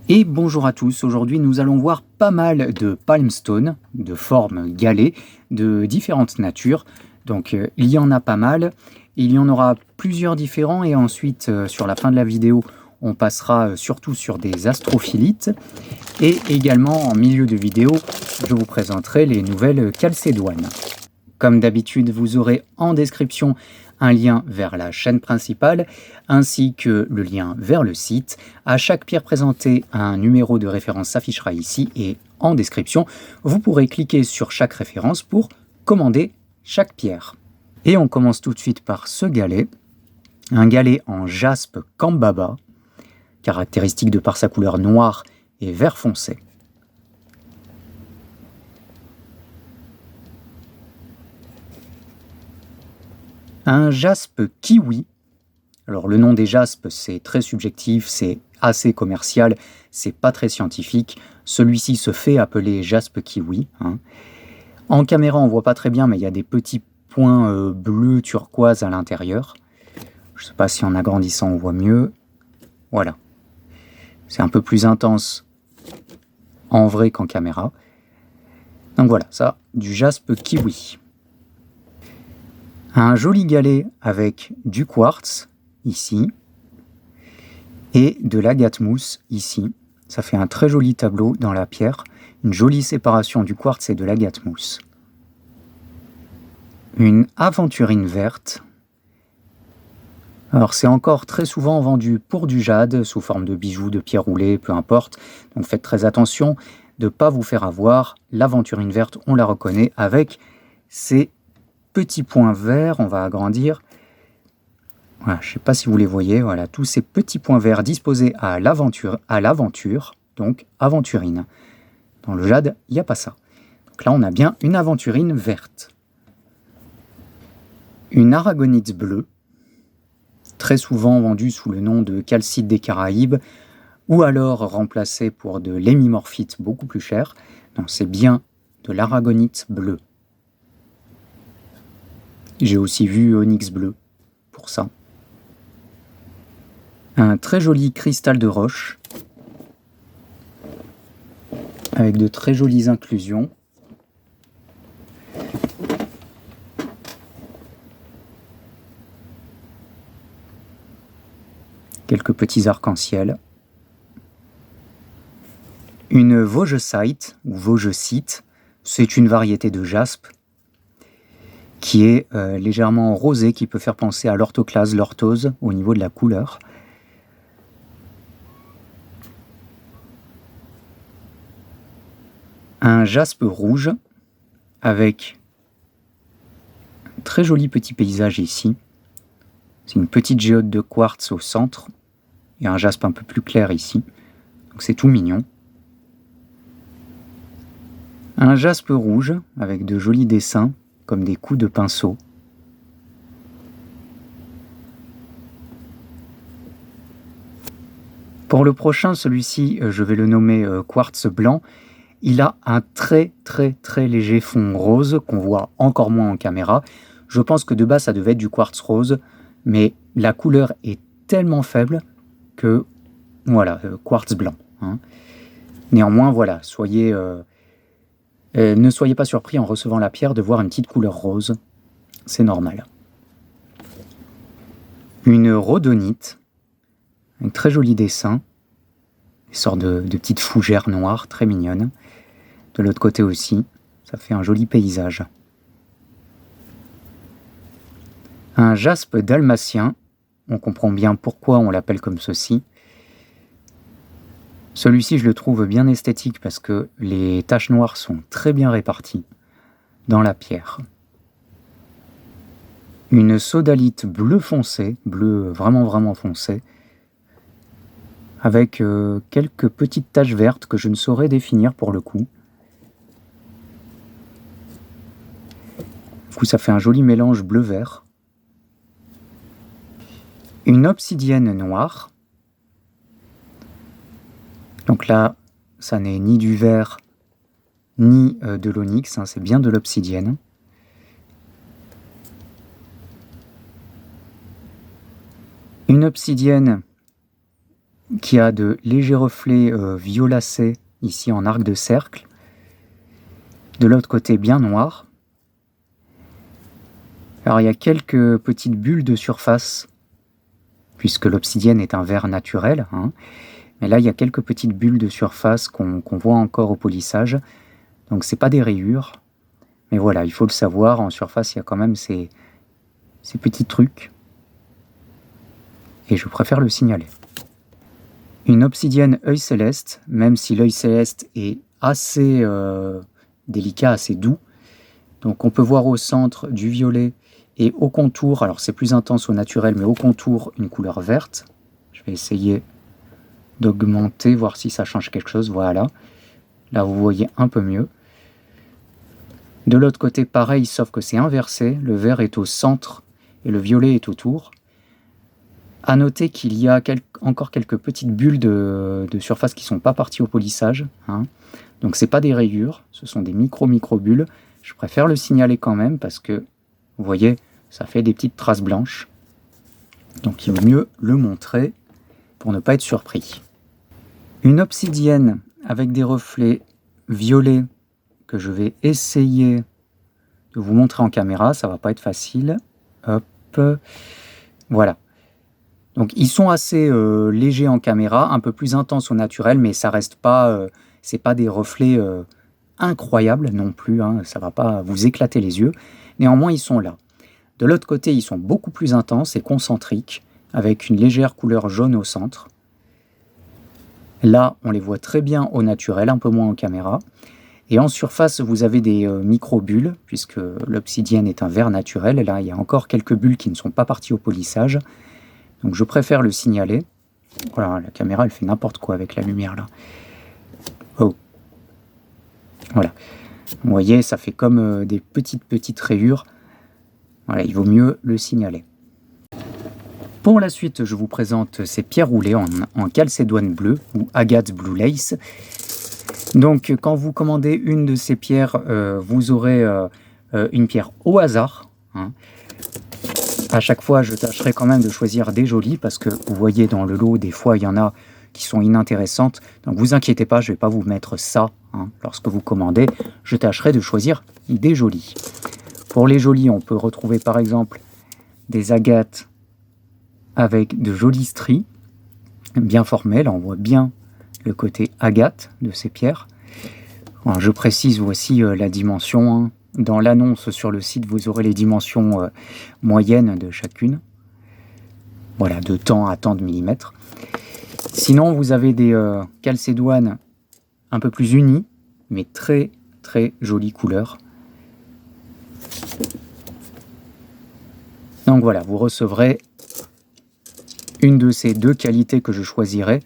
Et bonjour à tous, aujourd'hui nous allons voir pas mal de palmstone, de forme galet, de différentes natures. Donc il y en a pas mal, il y en aura plusieurs différents et ensuite sur la fin de la vidéo on passera surtout sur des astrophilites. Et également en milieu de vidéo je vous présenterai les nouvelles chalcédoines. Comme d'habitude, vous aurez en description un lien vers la chaîne principale, ainsi que le lien vers le site. À chaque pierre présentée, un numéro de référence s'affichera ici et en description, vous pourrez cliquer sur chaque référence pour commander chaque pierre. Et on commence tout de suite par ce galet, un galet en jaspe Kambaba, caractéristique de par sa couleur noire et vert foncé. Un jaspe kiwi. Alors le nom des jaspes c'est très subjectif, c'est assez commercial, c'est pas très scientifique. Celui-ci se fait appeler jaspe kiwi. En caméra on voit pas très bien mais il y a des petits points bleus turquoise à l'intérieur. Je sais pas si en agrandissant on voit mieux. Voilà. C'est un peu plus intense en vrai qu'en caméra. Donc voilà, ça, du jaspe kiwi. Un joli galet avec du quartz, ici, et de l'agate mousse, ici. Ça fait un très joli tableau dans la pierre, une jolie séparation du quartz et de l'agate mousse. Une aventurine verte. Alors c'est encore très souvent vendu pour du jade, sous forme de bijoux, de pierres roulées, peu importe. Donc faites très attention de ne pas vous faire avoir. L'aventurine verte, on la reconnaît avec ses petits points verts, on va agrandir. Voilà, je ne sais pas si vous les voyez, voilà, tous ces petits points verts disposés à l'aventure, donc aventurine. Dans le jade, il n'y a pas ça. Donc là, on a bien une aventurine verte. Une aragonite bleue, très souvent vendue sous le nom de calcite des Caraïbes, ou alors remplacée pour de l'hémimorphite beaucoup plus cher. Donc c'est bien de l'aragonite bleue. J'ai aussi vu onyx bleu pour ça. Un très joli cristal de roche avec de très jolies inclusions. Quelques petits arcs-en-ciel. Une vaugesite ou vaugesite, c'est une variété de jaspe qui est légèrement rosé, qui peut faire penser à l'orthoclase, l'orthose au niveau de la couleur. Un jaspe rouge avec un très joli petit paysage ici. C'est une petite géode de quartz au centre et un jaspe un peu plus clair ici. Donc c'est tout mignon. Un jaspe rouge avec de jolis dessins comme des coups de pinceau. Pour le prochain, celui-ci, je vais le nommer quartz blanc. Il a un très léger fond rose qu'on voit encore moins en caméra. Je pense que de base ça devait être du quartz rose, mais la couleur est tellement faible que voilà, quartz blanc. Néanmoins, voilà, ne soyez pas surpris en recevant la pierre de voir une petite couleur rose, c'est normal. Une rhodonite, un très joli dessin, une sorte de petite fougère noire très mignonne. De l'autre côté aussi, ça fait un joli paysage. Un jaspe dalmatien, on comprend bien pourquoi on l'appelle comme ceci. Celui-ci, je le trouve bien esthétique parce que les taches noires sont très bien réparties dans la pierre. Une sodalite bleu foncé, bleu vraiment foncé, avec quelques petites taches vertes que je ne saurais définir pour le coup. Du coup, ça fait un joli mélange bleu-vert. Une obsidienne noire. Donc là, ça n'est ni du verre, ni de l'onyx, c'est bien de l'obsidienne. Une obsidienne qui a de légers reflets violacés ici en arc de cercle. De l'autre côté, bien noir. Alors il y a quelques petites bulles de surface, puisque l'obsidienne est un verre naturel, hein. Mais là, il y a quelques petites bulles de surface qu'on voit encore au polissage. Donc c'est pas des rayures. Mais voilà, il faut le savoir, en surface, il y a quand même ces petits trucs. Et je préfère le signaler. Une obsidienne œil céleste, même si l'œil céleste est assez délicat, assez doux. Donc on peut voir au centre du violet et au contour, alors c'est plus intense au naturel, mais au contour, une couleur verte. Je vais essayer d'augmenter, voir si ça change quelque chose. Voilà. Là, vous voyez un peu mieux. De l'autre côté, pareil, sauf que c'est inversé. Le vert est au centre et le violet est autour. À noter qu'il y a encore quelques petites bulles de surface qui ne sont pas parties au polissage, hein. Donc, ce n'est pas des rayures, ce sont des micro-bulles. Je préfère le signaler quand même parce que, vous voyez, ça fait des petites traces blanches. Donc, il vaut mieux le montrer pour ne pas être surpris. Une obsidienne avec des reflets violets que je vais essayer de vous montrer en caméra. Ça va pas être facile. Hop, voilà. Donc ils sont assez légers en caméra, un peu plus intenses au naturel, mais ça reste pas, c'est pas des reflets incroyables non plus, hein, ça va pas vous éclater les yeux. Néanmoins, ils sont là. De l'autre côté, ils sont beaucoup plus intenses et concentriques, avec une légère couleur jaune au centre. Là, on les voit très bien au naturel, un peu moins en caméra. Et en surface, vous avez des micro-bulles, puisque l'obsidienne est un verre naturel. Et là, il y a encore quelques bulles qui ne sont pas parties au polissage. Donc je préfère le signaler. Voilà, la caméra, elle fait n'importe quoi avec la lumière, là. Oh. Voilà. Vous voyez, ça fait comme des petites rayures. Voilà, il vaut mieux le signaler. Pour la suite, je vous présente ces pierres roulées en calcédoine bleue ou agate blue lace. Donc, quand vous commandez une de ces pierres, vous aurez une pierre au hasard, hein. À chaque fois, je tâcherai quand même de choisir des jolies parce que vous voyez dans le lot, des fois, il y en a qui sont inintéressantes. Donc, vous inquiétez pas, je ne vais pas vous mettre ça, hein, lorsque vous commandez. Je tâcherai de choisir des jolies. Pour les jolies, on peut retrouver par exemple des agates avec de jolies stries bien formées. Là, on voit bien le côté agate de ces pierres. Alors, je précise, voici la dimension, hein. Dans l'annonce sur le site, vous aurez les dimensions moyennes de chacune. Voilà, de tant à tant de millimètres. Sinon, vous avez des calcédoines un peu plus unies, mais très très jolies couleurs. Donc voilà, vous recevrez une de ces deux qualités que je choisirai.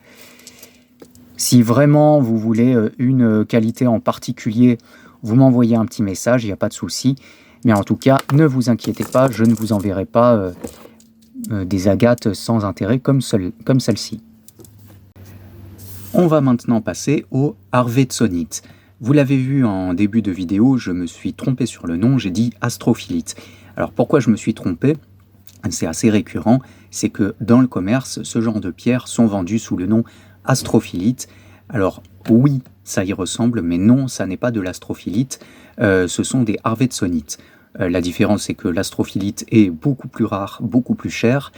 Si vraiment vous voulez une qualité en particulier, vous m'envoyez un petit message, il n'y a pas de souci. Mais en tout cas, ne vous inquiétez pas, je ne vous enverrai pas des agates sans intérêt comme celle-ci. On va maintenant passer au arvétsonite. Vous l'avez vu en début de vidéo, je me suis trompé sur le nom, j'ai dit astrophilite. Alors pourquoi je me suis trompé ? C'est assez récurrent, c'est que dans le commerce, ce genre de pierres sont vendues sous le nom astrophilite. Alors oui, ça y ressemble, mais non, ça n'est pas de l'astrophilite, ce sont des arvétsonites. La différence, c'est que l'astrophilite est beaucoup plus rare, beaucoup plus cher,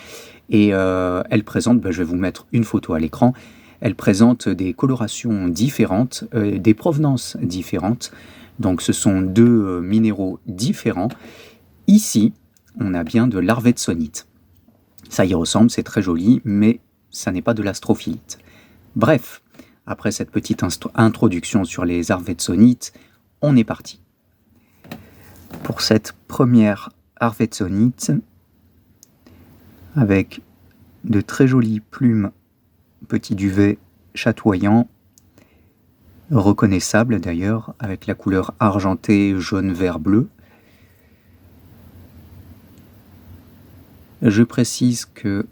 et elle présente, je vais vous mettre une photo à l'écran, elle présente des colorations différentes, des provenances différentes, donc ce sont deux minéraux différents. Ici, on a bien de l'arvétsonite. Ça y ressemble, c'est très joli, mais ça n'est pas de l'astrophilite. Bref, après cette petite introduction sur les arvétsonites, on est parti. Pour cette première arvétsonite, avec de très jolies plumes, petits duvets chatoyants, reconnaissables d'ailleurs, avec la couleur argentée, jaune, vert, bleu. Je précise que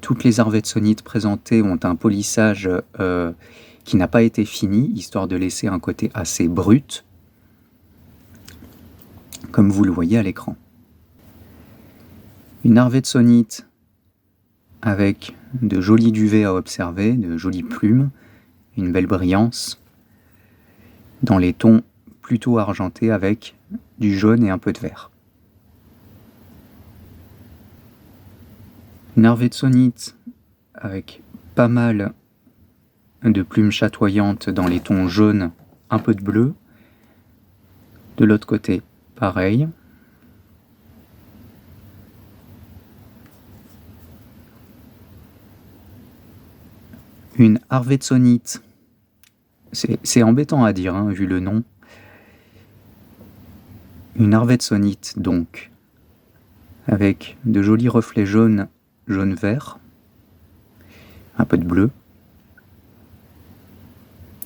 toutes les arvétsonites présentées ont un polissage qui n'a pas été fini, histoire de laisser un côté assez brut, comme vous le voyez à l'écran. Une arvétsonite avec de jolis duvets à observer, de jolies plumes, une belle brillance, dans les tons plutôt argentés avec du jaune et un peu de vert. Une arvétsonite avec pas mal de plumes chatoyantes dans les tons jaunes, un peu de bleu. De l'autre côté, pareil. Une arvétsonite, c'est embêtant à dire, hein, vu le nom. Une arvétsonite, donc, avec de jolis reflets jaunes, jaune-vert, un peu de bleu.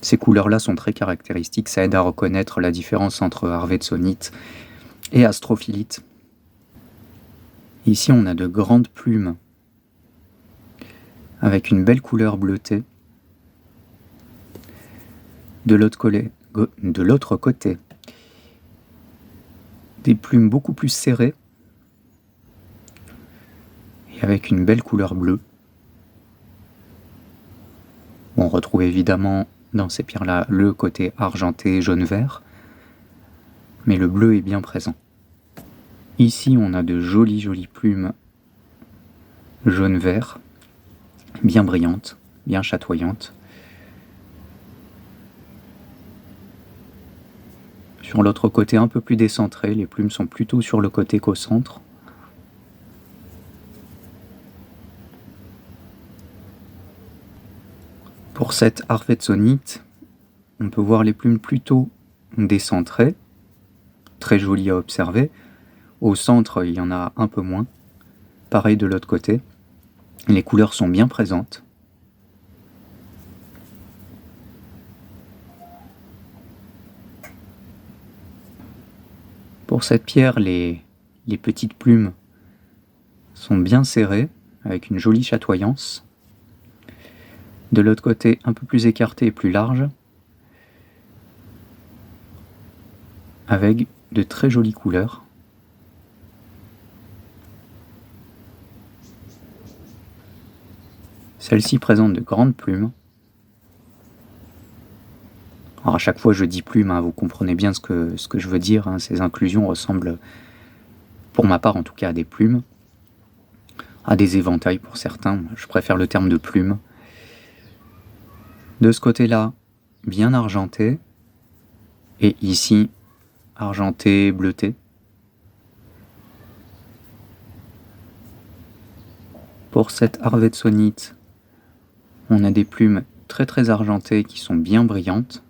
Ces couleurs-là sont très caractéristiques, ça aide à reconnaître la différence entre arvétsonite et astrophyllite. Ici, on a de grandes plumes avec une belle couleur bleutée. De l'autre côté, des plumes beaucoup plus serrées et avec une belle couleur bleue. On retrouve évidemment dans ces pierres-là le côté argenté jaune-vert, mais le bleu est bien présent. Ici, on a de jolies plumes jaune-vert, bien brillantes, bien chatoyantes. Sur l'autre côté, un peu plus décentré, les plumes sont plutôt sur le côté qu'au centre. Pour cette arvétsonite, on peut voir les plumes plutôt décentrées, très jolies à observer. Au centre, il y en a un peu moins. Pareil de l'autre côté. Les couleurs sont bien présentes. Pour cette pierre, les petites plumes sont bien serrées, avec une jolie chatoyance. De l'autre côté, un peu plus écarté et plus large, avec de très jolies couleurs. Celle-ci présente de grandes plumes. Alors à chaque fois je dis plumes, hein, vous comprenez bien ce que je veux dire, hein, ces inclusions ressemblent, pour ma part en tout cas, à des plumes, à des éventails pour certains, je préfère le terme de plume. De ce côté-là, bien argenté, et ici, argenté, bleuté. Pour cette arvétsonite, on a des plumes très argentées qui sont bien brillantes.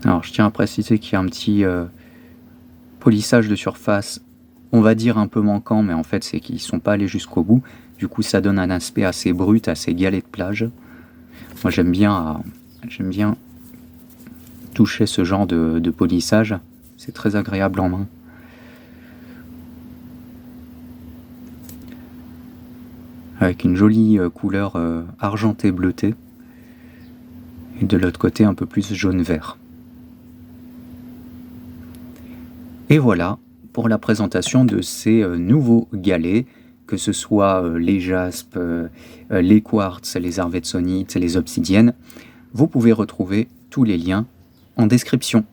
Alors je tiens à préciser qu'il y a un petit polissage de surface, on va dire un peu manquant, mais en fait c'est qu'ils ne sont pas allés jusqu'au bout. Du coup ça donne un aspect assez brut, assez galet de plage. Moi j'aime bien toucher ce genre de polissage, c'est très agréable en main. Avec une jolie couleur argentée bleutée, et de l'autre côté un peu plus jaune-vert. Et voilà pour la présentation de ces nouveaux galets, que ce soit les jaspes, les quartz, les arvétsonites, les obsidiennes. Vous pouvez retrouver tous les liens en description.